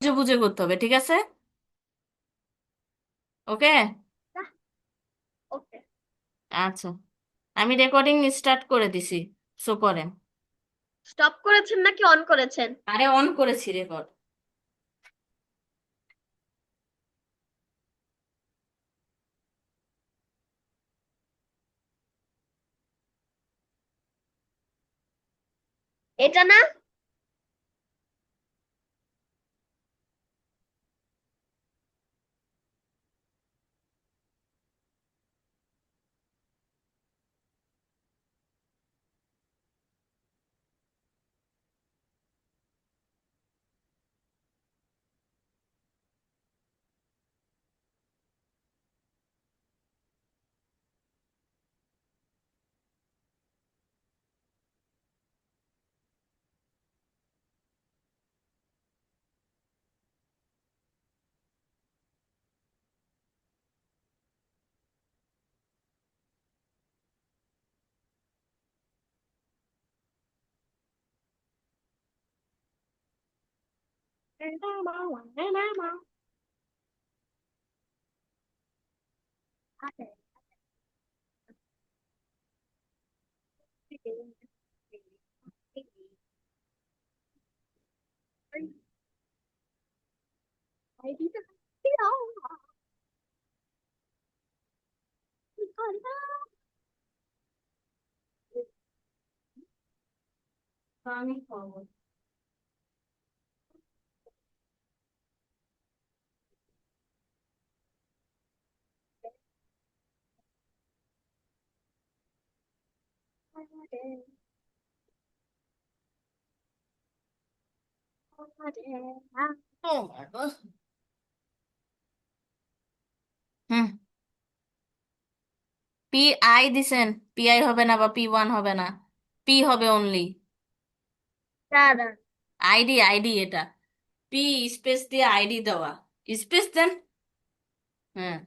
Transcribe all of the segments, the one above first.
বুঝে বুঝে করতে হবে, ঠিক আছে? ওকে। ওকে। আচ্ছা, আমি রেকর্ডিং স্টার্ট করে দিছি, শো করেন। স্টপ করেছেন নাকি অন করেছেন? আরে অন করেছি রেকর্ড। এটা না? আমি করবো। ও মাই গড। হুম। পি আই দিছেন? পি আই হবে না, বা P1 হবে না, পি হবে অনলি। দাঁড়ান। আইডি, আইডি এটা। পি স্পেস দিয়ে আইডি দেওয়া। স্পেস দেন। হ্যাঁ।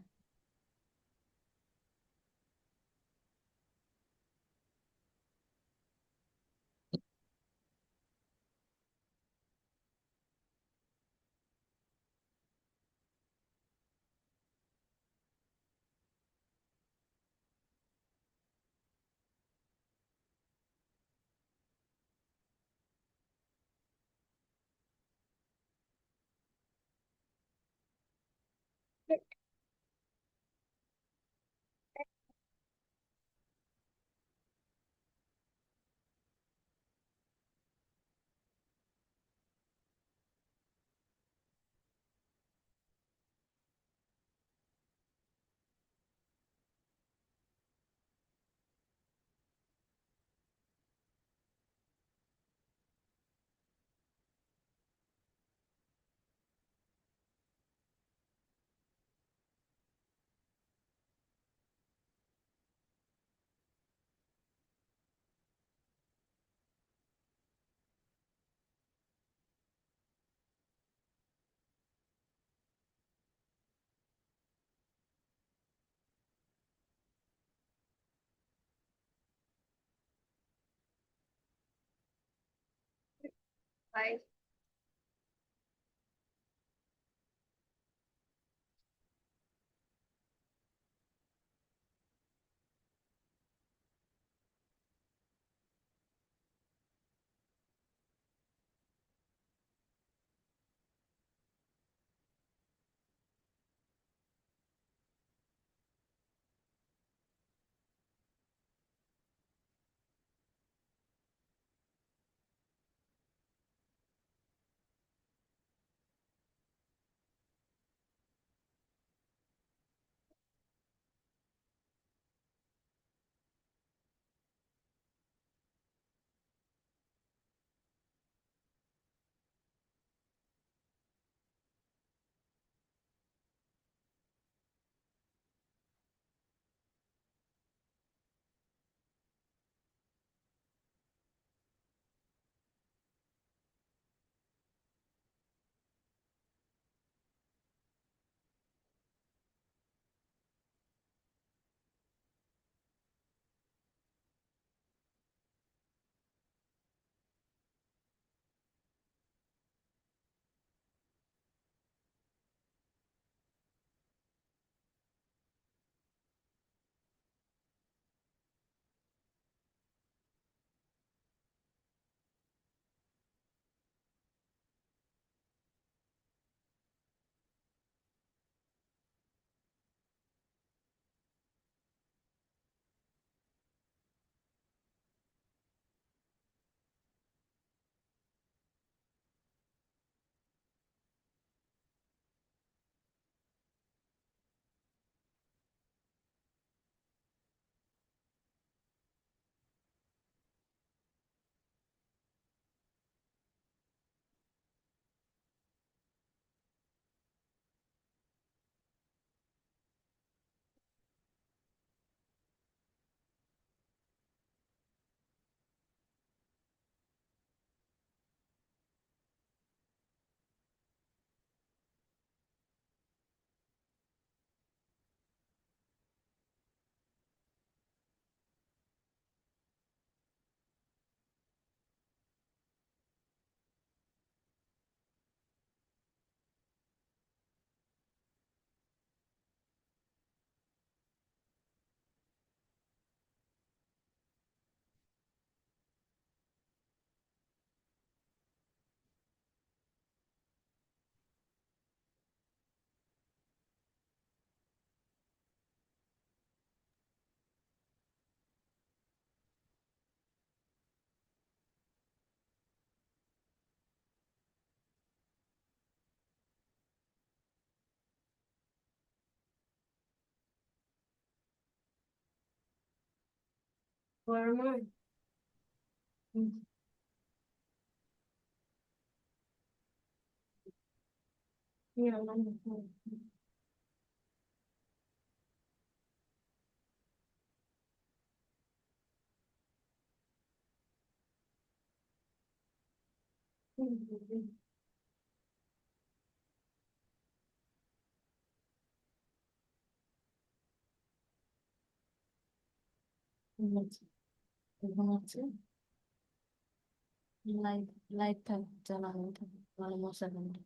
ঘুমাচ্ছে লাইট লাইট থাক জ্বালানো থাকে মানে মশা কামড়ে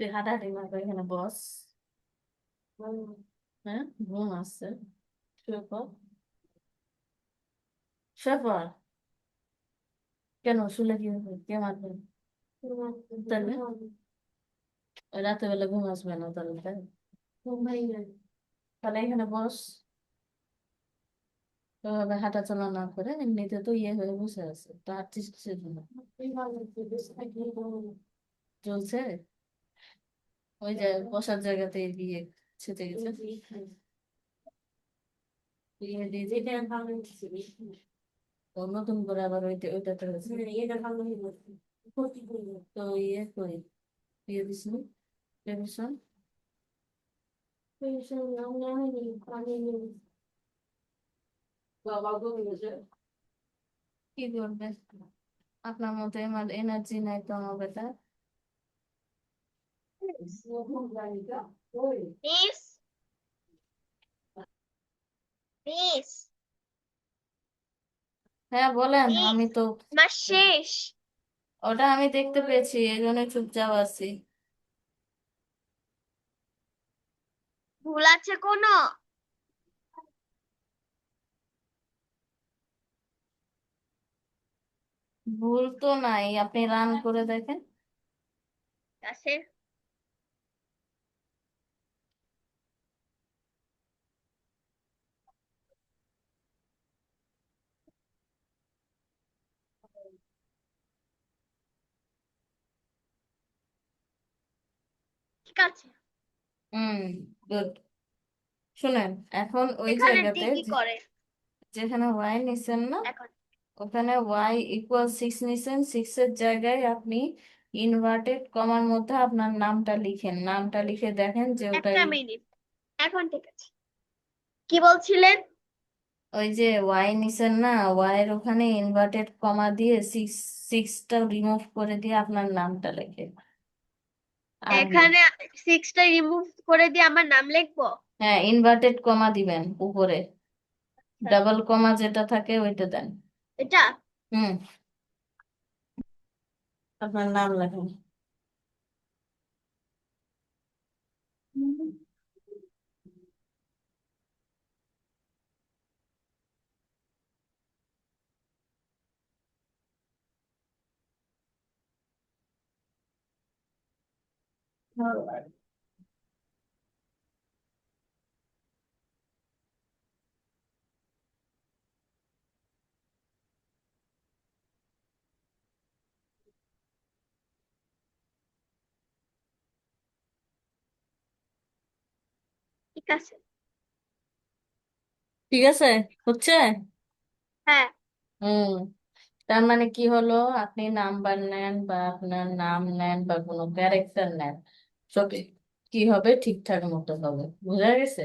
তুই হাঁটাহাঁটি না করে এখানে বস হ্যাঁ ঘুম আসছে শুয়ে পড় শুয়ে পড় কেন শুলে কি হবে কে মারবে তাহলে ওই রাতের বেলা ঘুম আসবে না তাহলে তাই তাহলে এখানে বস ওইভাবে হাঁটা চলা না করে এমনিতে তো ইয়ে হয়ে বসে আছে তো হাঁটছিস কিসের জন্য চলছে ওই যে বসার জায়গাতে গিয়ে ছেঁচে গেছে ইয়ে দিয়ে ও নতুন করে আবার ওইটাতে হয়েছে তো ইয়ে করি ইয়ে দিস নি টেনশন কি করবে আপনার মতো আমার এনার্জি নাই তো আমার বেটা মিস মিস হ্যাঁ বলেন মিস আমি তো মাস শেষ। ওটা আমি দেখতে পেয়েছি এই জন্য চুপচাপ আছি ভুল আছে কোনো? ভুল তো নাই আপনি রান করে দেখেন আছে। ঠিক আছে। হুম গুড শুনেন এখন ওই এখানে ডি জায়গাতে কি করে যেখানে ওয়াই নিছেন না এখন? ওখানে ওয়াই ইকুয়াল 6 নিছেন 6 এর জায়গায় আপনি ইনভার্টেড কমার মধ্যে আপনার নামটা লিখেন নামটা লিখে দেখেন যে একটা ওটাই মিনিট, এখন ঠিক আছে। কি বলছিলেন? ওই যে ওয়াই নিছেন না ওয়াই এর ওখানে ইনভার্টেড কমা দিয়ে সিক্সটা রিমুভ করে দিয়ে আপনার নামটা লেখে আর এখানে সিক্সটা রিমুভ করে দিয়ে আমার নাম লিখবো? হ্যাঁ ইনভার্টেড কমা দিবেন উপরে আচ্ছা, ডাবল কমা যেটা থাকে ওইটা দেন এটা হুম আপনার নাম লেখেন ঠিক আছে। ঠিক আছে হচ্ছে হ্যাঁ। হুম তার মানে কি হলো আপনি নাম্বার নেন বা আপনার নাম নেন বা কোনো ক্যারেক্টার নেন সব কি হবে ঠিকঠাক মতো হবে বুঝা গেছে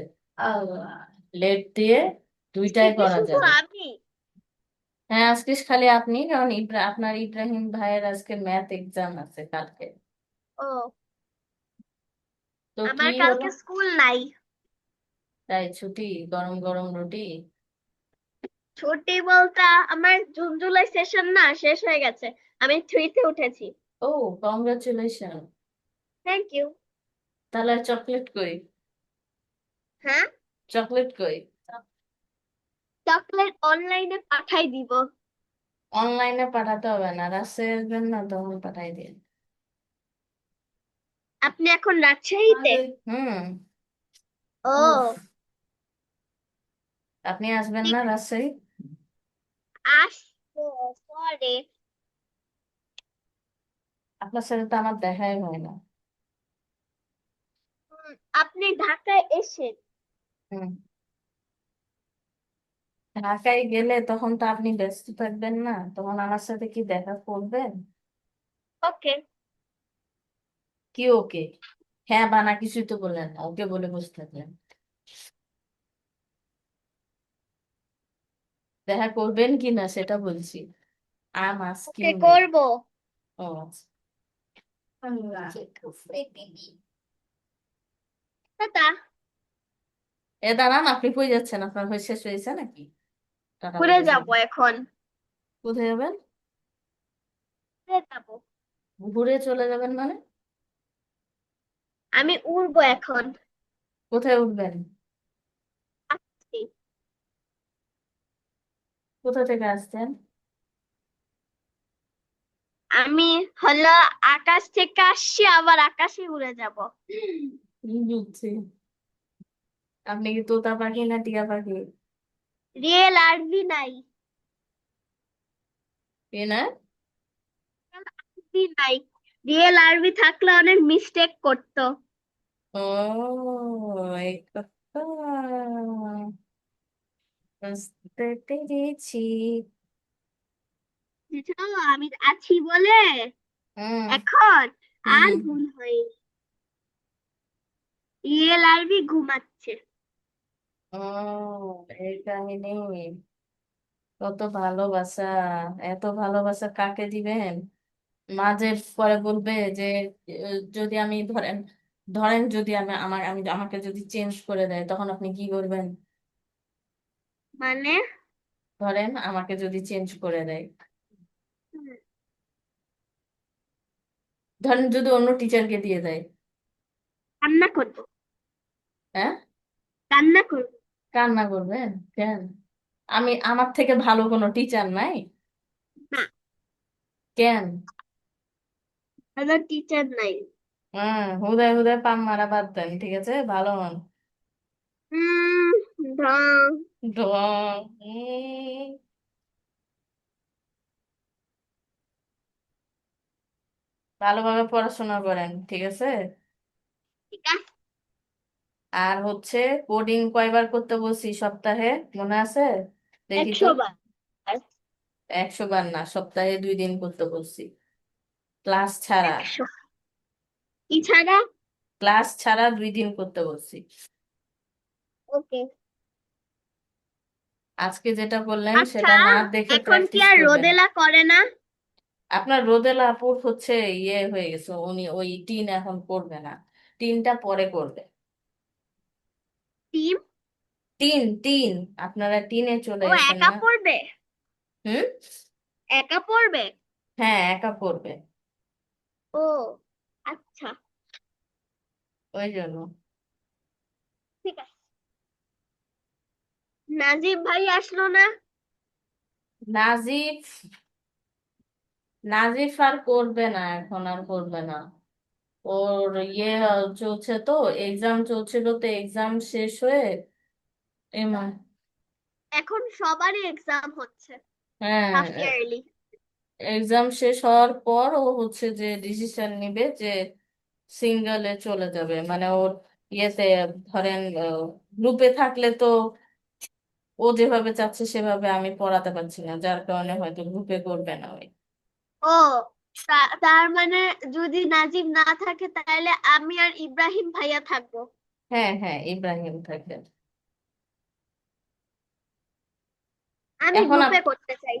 লেট দিয়ে আজকে দুইটাই কি করা শুধু যাবে আমি? হ্যাঁ আজকে খালি আপনি কারণ আপনার ইব্রাহিম ভাইয়ের আজকে ম্যাথ এক্সাম আছে কালকে ও, তো কি আমার হলো কালকে স্কুল নাই। তাই ছুটি গরম গরম রুটি ছুটি বলতে আমার জুন জুলাই সেশন না শেষ হয়ে গেছে। আমি 3-তে উঠেছি। ও কংগ্রাচুলেশন থ্যাংক ইউ। তাহলে চকলেট কই হ্যাঁ, চকলেট কই চকলেট অনলাইনে পাঠাই দিব। অনলাইনে পাঠাতে হবে না, রাজশাহী আসবেন না তখন পাঠাই দিন। আপনি এখন রাজশাহীতে? হুম। উফ, ও, আপনি আসবেন ঠিক না আছে। রাজশাহী? আসবো পরে। আপনার সাথে তো আমার দেখাই হয় না। উম, আপনি ঢাকায় এসেন। হুম। ঢাকায় গেলে তখন তো আপনি ব্যস্ত থাকবেন না, তখন আমার সাথে কি দেখা করবেন? ওকে। কি ওকে? হ্যাঁ বা না কিছুই তো বললেন না, ওকে বলে বসে থাকলেন। দেখা করবেন কি না সেটা বলছি। আম ওকে আস্কিং ইউ। করব। ও আচ্ছা। টাটা। এ দাঁড়ান, আপনি কই যাচ্ছেন? আপনার হয়ে শেষ হয়েছে নাকি? টাটা ঘুরে বলে যাব যাবেন? এখন। কোথায় যাবেন? ঘুরে যাব। ঘুরে চলে যাবেন মানে? আমি উড়বো এখন। কোথায় উঠবেন? আসছি। কোথা থেকে আসছেন? আমি হলো আকাশ থেকে আসছি, আবার আকাশে উড়ে যাব। বুঝছি। আপনি কি তোতা পাখি না টিয়া পাখি? রিয়েল আরবি নাই। এ না। আরবি নাই। রিয়েল আরবি থাকলে অনেক মিস্টেক করতো। ও, এই কথা, বুঝতে পেরেছি। বুঝছো? আমি আছি বলে হুম। এখন আর হুম। ভুল হয়নি। রিয়েল আরবি ঘুমাচ্ছে। ও, এই কাহিনী। কত ভালোবাসা! এত ভালোবাসা কাকে দিবেন? মাঝে পরে বলবে যে যদি আমি ধরেন, ধরেন যদি আমি আমাকে যদি চেঞ্জ করে দেয় তখন আপনি কি করবেন? মানে? ধরেন আমাকে যদি চেঞ্জ করে দেয়, হুম, ধরেন যদি অন্য টিচারকে দিয়ে দেয়। কান্না করবো। হ্যাঁ? কান্না করবো। কান্না করবেন কেন? আমার থেকে ভালো কোনো টিচার নাই? না, কেন? ভালো টিচার নাই। হ্যাঁ, হুদায় হুদায় পান মারা বাদ দেন, ঠিক আছে? ভালো হন। হুম, ঢং। ঢং। ভালোভাবে পড়াশোনা করেন, ঠিক আছে? ঠিক আছে। আর হচ্ছে কোডিং কয়বার করতে বলছি সপ্তাহে, মনে আছে? দেখি তো। 100 বার। 100 বার না, সপ্তাহে 2 দিন করতে বলছি। ক্লাস ছাড়া। 100 কি ছাড়া? ক্লাস ছাড়া 2 দিন করতে বলছি। ওকে। আজকে যেটা করলেন আচ্ছা, সেটা না দেখে এখন কি প্র্যাকটিস আর করবেন। রোদেলা করে না? আপনার রোদেলা আপুর হচ্ছে ইয়ে হয়ে গেছে, উনি ওই টিন এখন করবে না। টিনটা পরে করবে। টিম? টিন টিন, আপনারা টিনে চলে ও গেছেন একা না? পড়বে? হুম। একা পড়বে? হ্যাঁ, একা করবে। ও আচ্ছা, ওই জন্য। ঠিক আছে। নাজিব ভাই আসলো না? নাজিফ, নাজিফ আর করবে না, এখন আর করবে না। ওর ইয়ে চলছে তো, এক্সাম চলছিল তো, এক্সাম শেষ হয়ে এমা। এখন সবারই এক্সাম হচ্ছে, হাফ হ্যাঁ, ইয়ারলি। এক্সাম শেষ হওয়ার পর ও হচ্ছে যে ডিসিশন নিবে যে সিঙ্গেলে চলে যাবে, মানে ওর ইয়েতে, ধরেন গ্রুপে থাকলে তো ও যেভাবে চাচ্ছে সেভাবে আমি পড়াতে পারছি না, যার কারণে হয়তো গ্রুপে করবে না ওই। ও, তার মানে যদি নাজিব না থাকে তাহলে আমি আর ইব্রাহিম ভাইয়া থাকবো। হ্যাঁ হ্যাঁ, ইব্রাহিম থাকবে। আমি এখন গ্রুপে করতে চাই।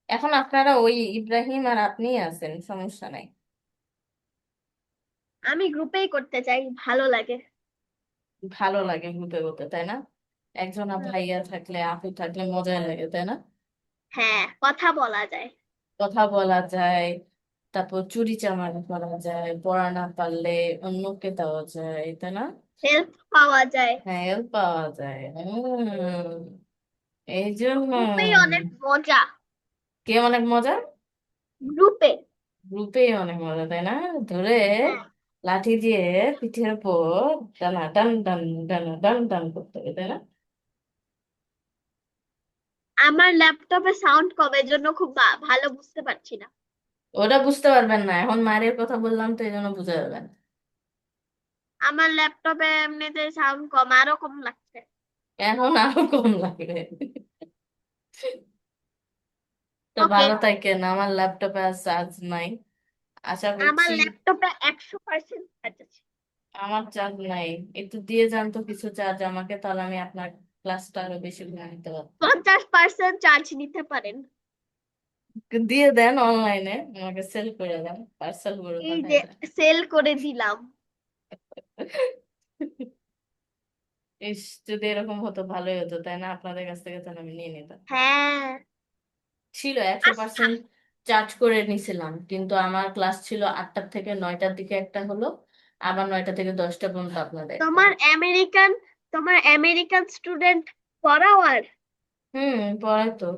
এখন আপনারা ওই ইব্রাহিম আর আপনি আছেন, সমস্যা নাই। আমি গ্রুপেই করতে চাই, ভালো লাগে। ভালো লাগে গ্রুপে করতে, তাই না? একজনা হুম, ভাইয়া থাকলে আপু থাকলে মজা লাগে, তাই না? হ্যাঁ, কথা বলা যায়। কথা বলা যায়, তারপর চুরি চামারি করা যায়, পড়া না পারলে অন্যকে দেওয়া যায়, তাই না? হেল্প পাওয়া যায়। হ্যাঁ, help পাওয়া যায়। এই জন্য গ্রুপেই অনেক মজা। কে অনেক মজা? গ্রুপে। গ্রুপে অনেক মজা, তাই না? ধরে হ্যাঁ, লাঠি দিয়ে পিঠের উপর টানা টান টান টানা টান টান করতে হবে, তাই না? আমার ল্যাপটপে সাউন্ড কম, এর জন্য খুব ভালো বুঝতে পারছি না। ওটা বুঝতে পারবেন না, এখন মায়ের কথা বললাম তো এই জন্য বুঝে যাবেন। আমার ল্যাপটপে এমনিতে সাউন্ড কম, আরো কম লাগছে। এখন আরো কম লাগবে। তো ওকে। ভালো থাকেন, আমার ল্যাপটপে আর চার্জ নাই। আশা আমার করছি। ল্যাপটপে 100% চার্জ আছে। আমার চার্জ নাই। একটু দিয়ে যান তো কিছু চার্জ আমাকে, তাহলে আমি আপনার ক্লাসটা আরো বেশি করে নিতে পারবো। 50% চার্জ নিতে পারেন। দিয়ে দেন অনলাইনে, আমাকে সেল করে দেন, পার্সেল করে এই পাঠায় যে দেন। সেল করে দিলাম। ইস, যদি এরকম হতো ভালোই হতো, তাই না? আপনাদের কাছ থেকে তাহলে আমি নিয়ে নিতাম। হ্যাঁ। ছিল, একশো আচ্ছা, পার্সেন্ট চার্জ করে নিছিলাম, কিন্তু আমার ক্লাস ছিল 8টা থেকে 9টার দিকে একটা হলো, আবার 9টা থেকে 10টা পর্যন্ত আপনাদের একটা তোমার হলো। আমেরিকান তোমার আমেরিকান স্টুডেন্ট পড়াও আর? পড়াই তো।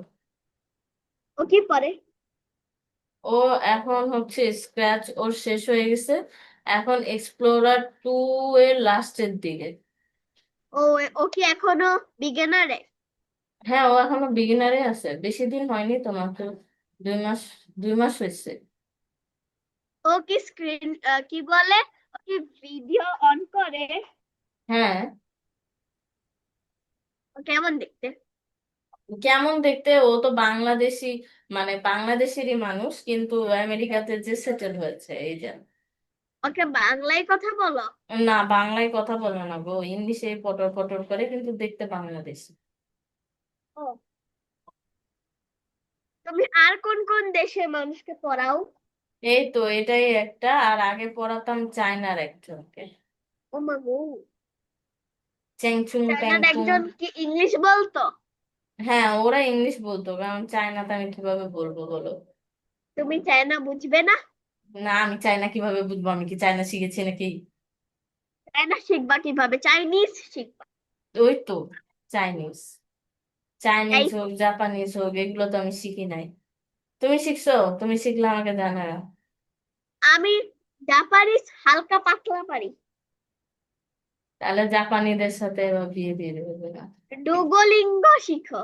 ও কি পড়ে? ও এখন হচ্ছে স্ক্র্যাচ ওর শেষ হয়ে গেছে, এখন এক্সপ্লোরার 2 এর লাস্টের দিকে। ও ও কি এখনো বিগিনারে? হ্যাঁ, ও এখনো বিগিনারে আছে, বেশি দিন হয়নি তো, মাত্র 2 মাস, 2 মাস হয়েছে। ও কি স্ক্রিন কি বলে, ও কি ভিডিও অন করে? হ্যাঁ। ও কেমন দেখতে? কেমন দেখতে? ও তো বাংলাদেশি, মানে বাংলাদেশেরই মানুষ, কিন্তু আমেরিকাতে যে সেটেল হয়েছে, এই যে। ওকে বাংলায় কথা বলো? না, বাংলায় কথা বলে না গো, ইংলিশে পটর পটর করে, কিন্তু দেখতে বাংলাদেশি। ও, তুমি আর কোন কোন দেশের মানুষকে পড়াও? এই তো এটাই একটা, আর আগে পড়াতাম চায়নার একজনকে। ও মা গো। চেংচুং চায়নার প্যাংচুং। একজন কি ইংলিশ বলতো? হ্যাঁ, ওরা ইংলিশ বলতো, কারণ চায়নাতে আমি কিভাবে বলবো বলো? তুমি চায়না বুঝবে না? না, আমি চায়না কিভাবে বুঝবো? আমি কি চায়না শিখেছি নাকি? চায়না শিখবা কিভাবে? চাইনিজ শিখবা। ওই তো চাইনিজ। এই চাইনিজ তো। হোক, জাপানিজ হোক, এগুলো তো আমি শিখি নাই। তুমি শিখছো? তুমি শিখলে আমাকে জানাও। আমি জাপানিজ হালকা পাতলা পারি। তাহলে জাপানিদের সাথে এবার বিয়ে দিয়ে দেবে না? ডুগোলিঙ্গ শিখো।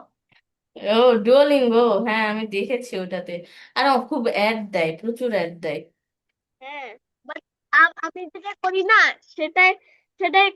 ও, ডুওলিঙ্গো। হ্যাঁ, আমি দেখেছি ওটাতে। আর ও খুব অ্যাড দেয়, প্রচুর অ্যাড দেয়। হ্যাঁ, বাট আমি যেটা করি না, সেটাই সেটাই